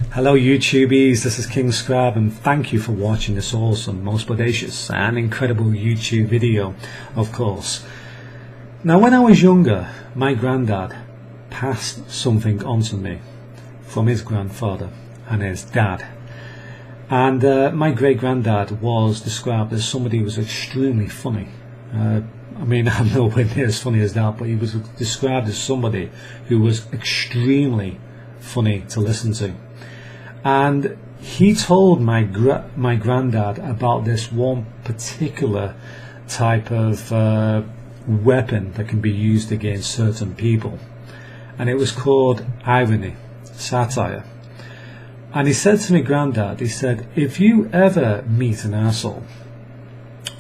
Hello YouTubies, this is King Scrab and thank you for watching this awesome, most bodacious and incredible YouTube video, of course. Now when I was younger, my granddad passed something on to me from his grandfather and his dad. And my great-granddad was described as somebody who was extremely funny. I mean, I'm nowhere near as funny as that, but he was described as somebody who was extremely funny to listen to. And he told my granddad about this one particular type of weapon that can be used against certain people, and it was called irony, satire. And he said to my granddad, he said, if you ever meet an asshole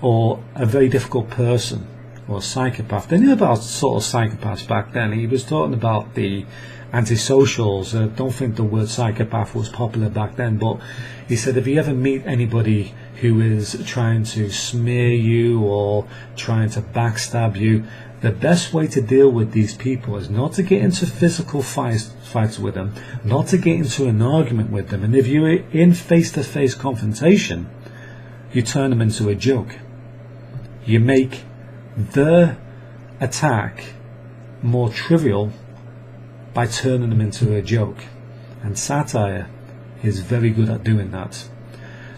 or a very difficult person or a psychopath, they knew about sort of psychopaths back then. He was talking about the antisocials. I don't think the word psychopath was popular back then, but he said if you ever meet anybody who is trying to smear you or trying to backstab you, the best way to deal with these people is not to get into physical fights with them, not to get into an argument with them, and if you're in face-to-face confrontation, you turn them into a joke. You make their attack more trivial by turning them into a joke, and satire is very good at doing that.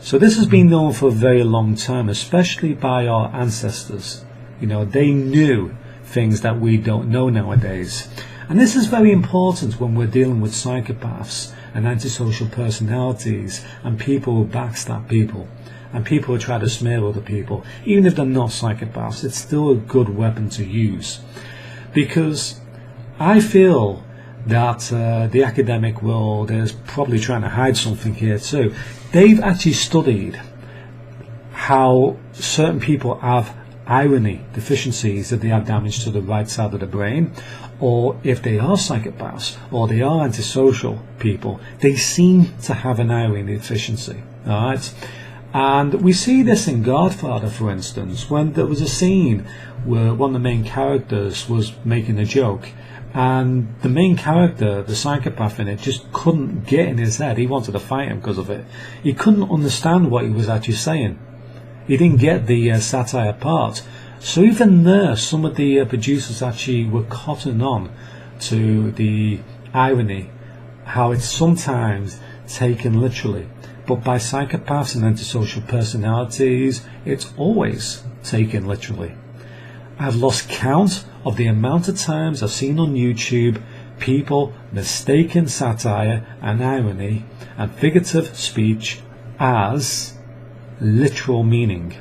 So this has been known for a very long time, especially by our ancestors. You know, they knew things that we don't know nowadays, and this is very important when we're dealing with psychopaths and antisocial personalities and people who backstab people and people who try to smear other people. Even if they're not psychopaths, it's still a good weapon to use, because I feel that the academic world is probably trying to hide something here too. They've actually studied how certain people have irony deficiencies, if they have damage to the right side of the brain, or if they are psychopaths or they are antisocial people, they seem to have an irony deficiency. Alright? And we see this in Godfather, for instance, when there was a scene where one of the main characters was making a joke, and the main character, the psychopath in it, just couldn't get in his head. He wanted to fight him because of it. He couldn't understand what he was actually saying. He didn't get the satire part. So even there, some of the producers actually were cotton on to the irony, how it's sometimes taken literally. But by psychopaths and antisocial personalities, it's always taken literally. I've lost count of the amount of times I've seen on YouTube people mistaking satire and irony and figurative speech as literal meaning.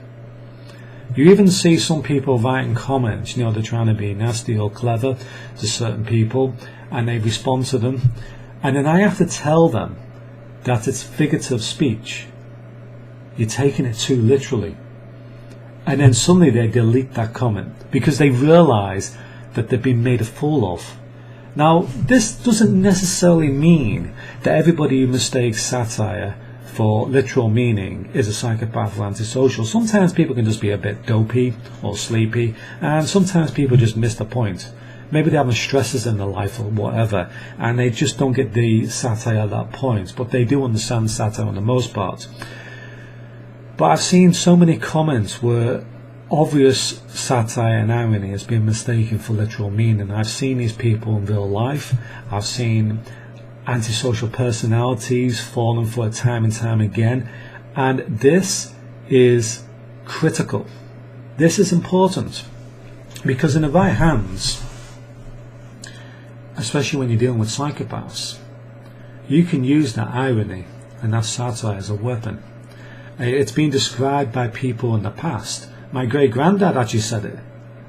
You even see some people writing comments, you know, they're trying to be nasty or clever to certain people, and they respond to them, and then I have to tell them that it's figurative speech. You're taking it too literally. And then suddenly they delete that comment because they realize that they've been made a fool of. Now, this doesn't necessarily mean that everybody who mistakes satire for literal meaning is a psychopath or antisocial. Sometimes people can just be a bit dopey or sleepy, and sometimes people just miss the point. Maybe they're having stresses in their life or whatever, and they just don't get the satire at that point, but they do understand satire on the most part. But I've seen so many comments where obvious satire and irony has been mistaken for literal meaning. I've seen these people in real life. I've seen antisocial personalities falling for it time and time again. And this is critical. This is important, because in the right hands, especially when you're dealing with psychopaths, you can use that irony and that satire as a weapon. It's been described by people in the past. My great-granddad actually said it,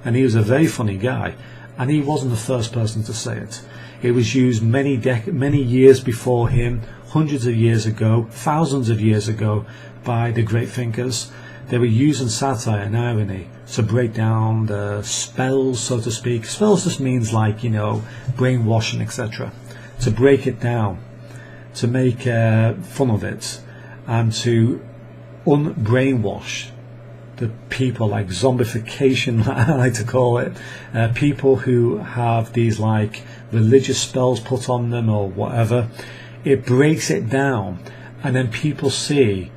and he was a very funny guy, and he wasn't the first person to say it. It was used many years before him, hundreds of years ago, thousands of years ago, by the great thinkers. They were using satire and irony to break down the spells, so to speak. Spells just means, like, you know, brainwashing, etc. To break it down, to make fun of it, and to unbrainwash the people, like zombification, I like to call it, people who have these like religious spells put on them or whatever. it breaks it down, and then people see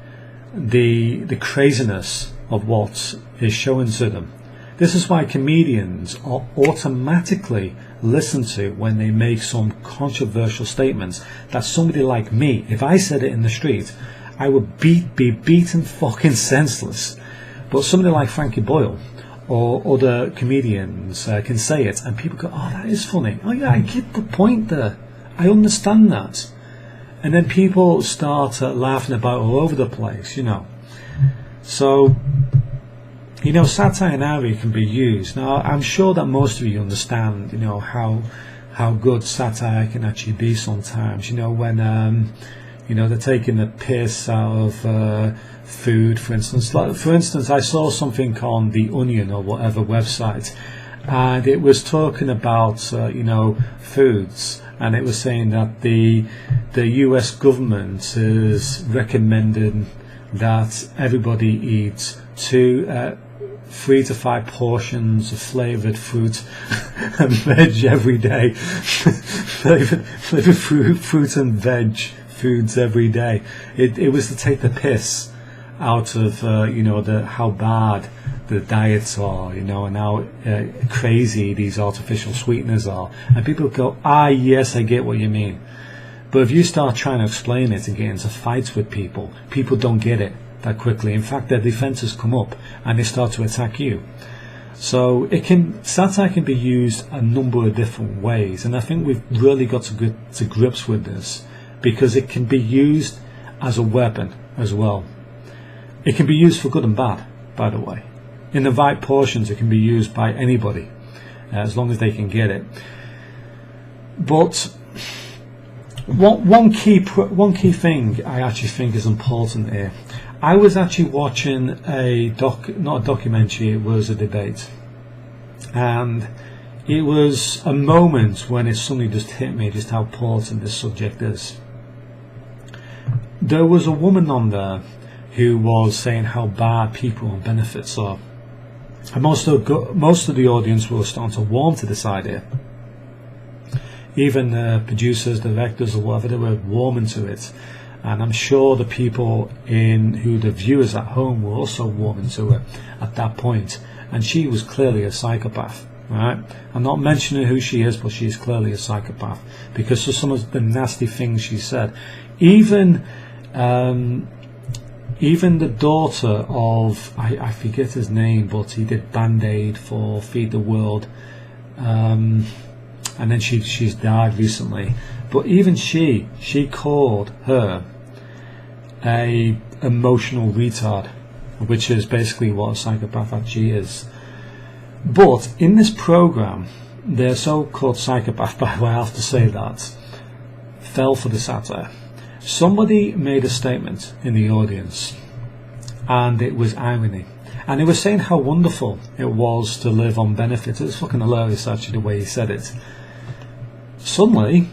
the craziness of what is shown to them. This is why comedians are automatically listened to when they make some controversial statements that somebody like me, if I said it in the street, I would be beaten fucking senseless. But somebody like Frankie Boyle or other comedians can say it, and people go, oh, that is funny. Oh yeah, I get the point there. I understand that. And then people start laughing about all over the place, you know. So, you know, satire and irony can be used. Now, I'm sure that most of you understand, you know, how good satire can actually be sometimes. You know, when you know, they're taking the piss out of food, for instance. Like, for instance, I saw something on The Onion or whatever website, and it was talking about you know, foods, and it was saying that the US government is recommending that everybody eats 3 to 5 portions of flavoured fruit and veg every day. flavoured fruit and veg foods every day. It was to take the piss out of you know, how bad the diets are, you know, and how crazy these artificial sweeteners are. And people go, ah, yes, I get what you mean. But if you start trying to explain it and get into fights with people, people don't get it that quickly. In fact, their defences come up and they start to attack you. So satire can be used a number of different ways, and I think we've really got to get to grips with this, because it can be used as a weapon as well. It can be used for good and bad, by the way. In the right portions, it can be used by anybody, as long as they can get it. But one key thing I actually think is important here. I was actually watching not a documentary, it was a debate, and it was a moment when it suddenly just hit me just how important this subject is. There was a woman on there who was saying how bad people on benefits are, and most of the audience were starting to warm to this idea. Even the producers, directors or whatever, they were warming to it. And I'm sure the people the viewers at home were also warming to it at that point. And she was clearly a psychopath, right? I'm not mentioning who she is, but she's clearly a psychopath because of some of the nasty things she said. Even the daughter of, I forget his name, but he did Band-Aid for Feed the World, and then she's died recently. But even she called her a emotional retard, which is basically what a psychopath actually is. But in this program, the so-called psychopath, by the way, I have to say that, fell for the satire. Somebody made a statement in the audience, and it was irony, and it was saying how wonderful it was to live on benefits. It was fucking hilarious actually the way he said it. Suddenly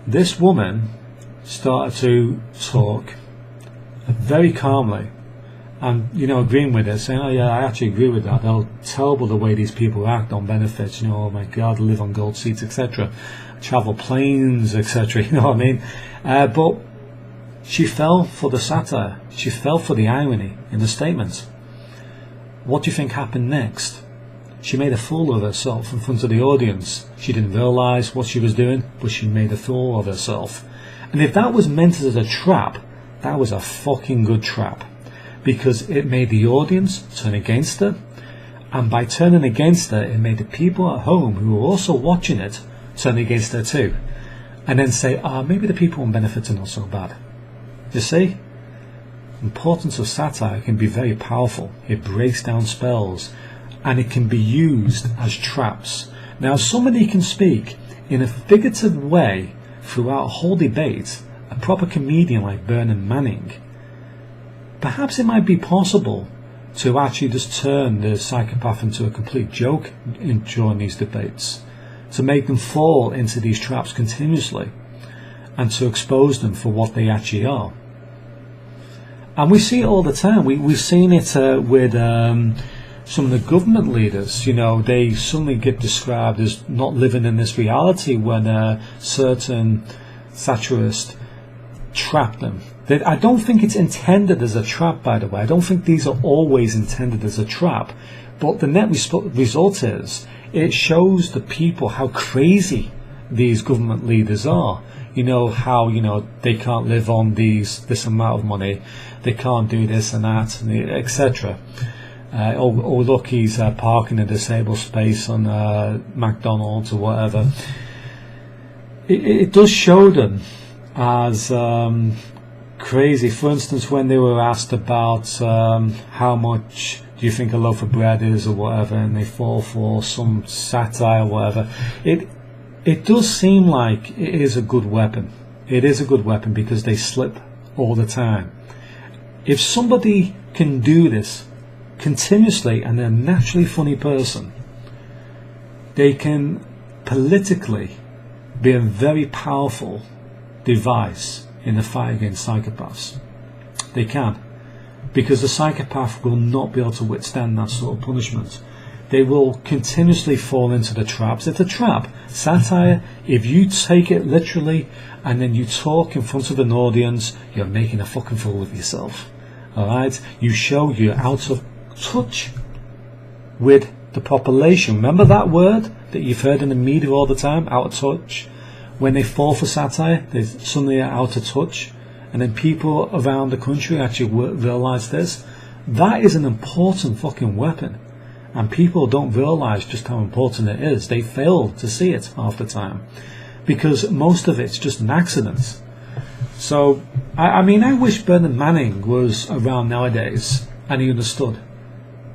this woman started to talk very calmly and, you know, agreeing with it, saying, oh yeah, I actually agree with that. How terrible the way these people act on benefits, you know, oh my god, live on gold seats, etc., travel planes, etc., you know what I mean? But she fell for the satire, she fell for the irony in the statement. What do you think happened next? She made a fool of herself in front of the audience. She didn't realise what she was doing, but she made a fool of herself. And if that was meant as a trap, that was a fucking good trap, because it made the audience turn against her, and by turning against her, it made the people at home who were also watching it turn against her too, and then say, maybe the people on benefits are not so bad. You see? The importance of satire can be very powerful. It breaks down spells, and it can be used as traps. Now, somebody can speak in a figurative way throughout a whole debate, a proper comedian like Bernard Manning. Perhaps it might be possible to actually just turn the psychopath into a complete joke during these debates, to make them fall into these traps continuously, and to expose them for what they actually are. And we see it all the time. We've seen it with some of the government leaders. You know, they suddenly get described as not living in this reality when certain satirist trap them. I don't think it's intended as a trap, by the way. I don't think these are always intended as a trap. But the net result is, it shows the people how crazy these government leaders are. You know, how, you know, they can't live on this amount of money, they can't do this and that, etc. Oh look, he's parking a disabled space on McDonald's or whatever. It does show them as crazy. For instance, when they were asked about how much do you think a loaf of bread is or whatever, and they fall for some satire or whatever, it does seem like it is a good weapon. It is a good weapon because they slip all the time. If somebody can do this continuously and they're a naturally funny person, they can politically be a very powerful device in the fight against psychopaths. They can, because the psychopath will not be able to withstand that sort of punishment. They will continuously fall into the traps. It's a trap. Satire, if you take it literally and then you talk in front of an audience, you're making a fucking fool of yourself. Alright? You show you're out of touch with the population. Remember that word that you've heard in the media all the time? Out of touch. When they fall for satire, they suddenly are out of touch. And then people around the country actually realise this. That is an important fucking weapon. And people don't realise just how important it is. They fail to see it half the time, because most of it's just an accident. So, I mean, I wish Bernard Manning was around nowadays and he understood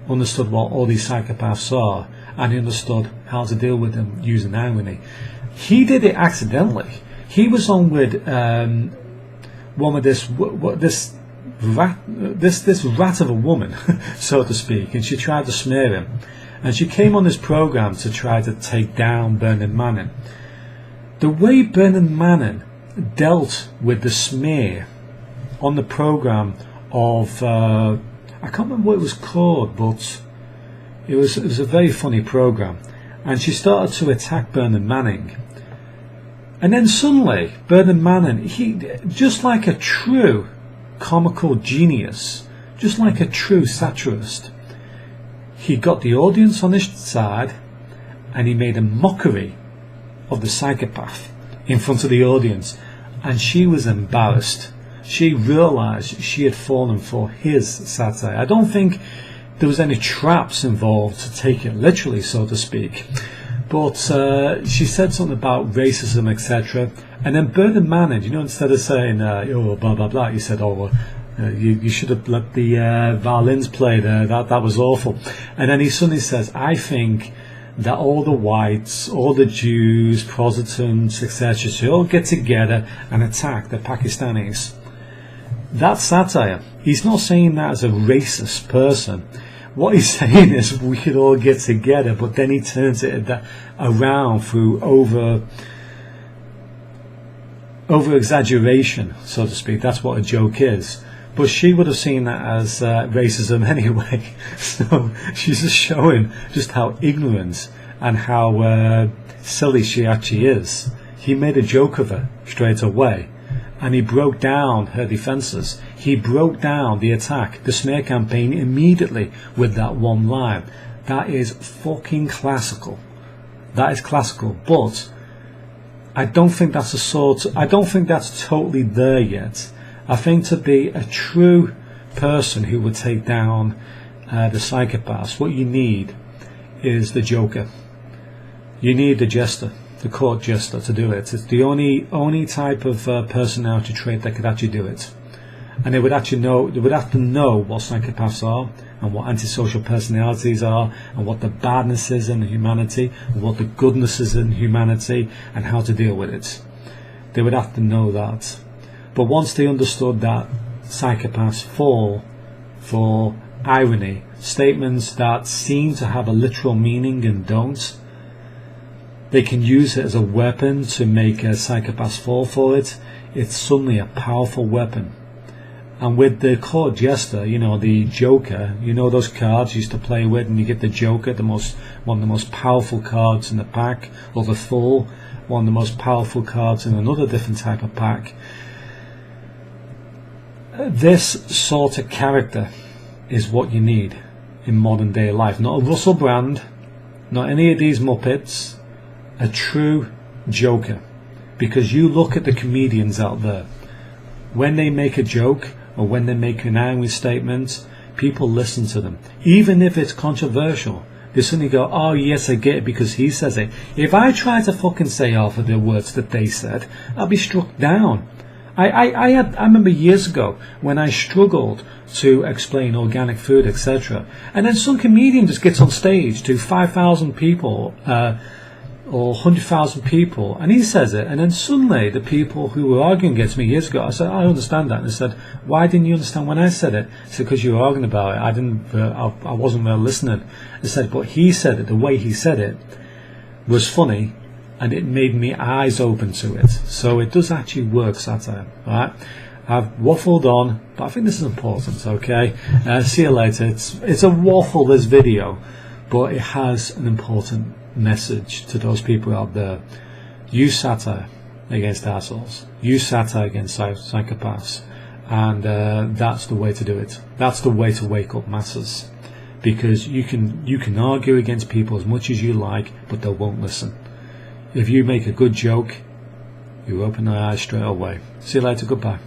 what all these psychopaths are, and he understood how to deal with them using irony. He did it accidentally. He was on with one of this rat of a woman, so to speak, and she tried to smear him, and she came on this program to try to take down Bernard Manning. The way Bernard Manning dealt with the smear on the program of I can't remember what it was called, but it was a very funny program, and she started to attack Bernard Manning. And then suddenly Bernard Manning, he, just like a true comical genius, just like a true satirist, he got the audience on his side and he made a mockery of the psychopath in front of the audience, and she was embarrassed. She realised she had fallen for his satire. I don't think there was any traps involved, to take it literally, so to speak, but she said something about racism, etc. And then Bernard Manning, you know, instead of saying oh blah blah blah, he said, oh you should have let the violins play there, that was awful. And then he suddenly says, I think that all the whites, all the Jews, Protestants, etc. should all get together and attack the Pakistanis. That's satire. He's not saying that as a racist person. What he's saying is we could all get together, but then he turns it around through over exaggeration, so to speak. That's what a joke is. But she would have seen that as racism anyway. So she's just showing just how ignorant and how silly she actually is. He made a joke of her straight away, and he broke down her defences. He broke down the attack, the smear campaign, immediately with that one line. That is fucking classical. That is classical. But I don't think that's I don't think that's totally there yet. I think to be a true person who would take down the psychopaths, what you need is the Joker. You need the jester, the court jester, to do it. It's the only type of personality trait that could actually do it. And they would have to know what psychopaths are, and what antisocial personalities are, and what the badness is in humanity, and what the goodness is in humanity, and how to deal with it. They would have to know that. But once they understood that psychopaths fall for irony, statements that seem to have a literal meaning and don't, they can use it as a weapon to make psychopaths fall for it. It's suddenly a powerful weapon. And with the court jester, you know, the Joker, you know those cards you used to play with, and you get the Joker, one of the most powerful cards in the pack, or the Fool, one of the most powerful cards in another different type of pack. This sort of character is what you need in modern day life. Not a Russell Brand, not any of these Muppets, a true Joker. Because you look at the comedians out there, when they make a joke or when they make an angry statement, people listen to them. Even if it's controversial, they suddenly go, oh yes, I get it because he says it. If I try to fucking say half of the words that they said, I'll be struck down. I remember years ago when I struggled to explain organic food, etc. And then some comedian just gets on stage to 5,000 people or 100,000 people, and he says it, and then suddenly the people who were arguing against me years ago, I said, I understand that. And they said, why didn't you understand when I said it? I said, because you were arguing about it. I wasn't really listening. I said, but he said it, the way he said it was funny, and it made me eyes open to it. So it does actually work, satire. Alright, I've waffled on, but I think this is important. Okay, see you later. It's a waffle, this video, but it has an important message to those people out there. Use satire against assholes. Use satire against psychopaths, and that's the way to do it. That's the way to wake up masses, because you can argue against people as much as you like, but they won't listen. If you make a good joke, you open their eyes straight away. See you later. Goodbye.